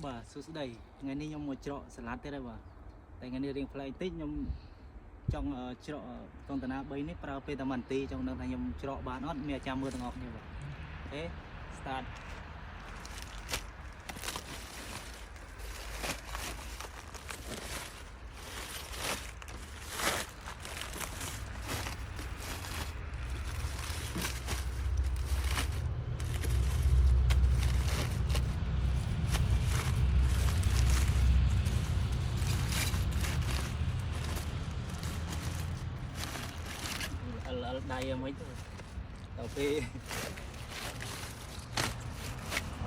bà số đây ngày nay nhom một trọ salad thế đây bà tại ngày nay riêng fly tích nhom trong trọ con tana bay nít para petamanti trong đang thành nhom trọ bán nót mẹ cha mưa thằng ngọc như vậy thế start đây mấy đầu tiên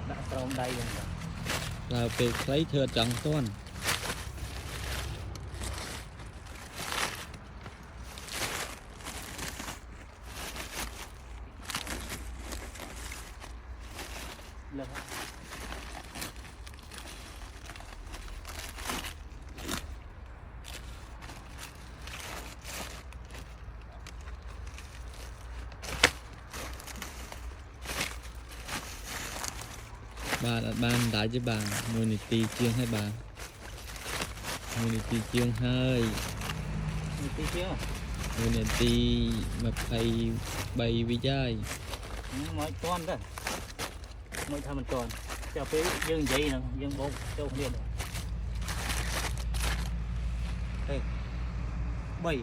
đã trong đây rồi là về lấy thừa chẳng toan được bà đã ban đại với bà mùi này tì chiên hai bà mùi này tì chiên hai mùi này tì mà phải bay với dai mỗi con đó mỗi thằng mình còn cho phía dương vậy nè dương bông cho không biết đây 7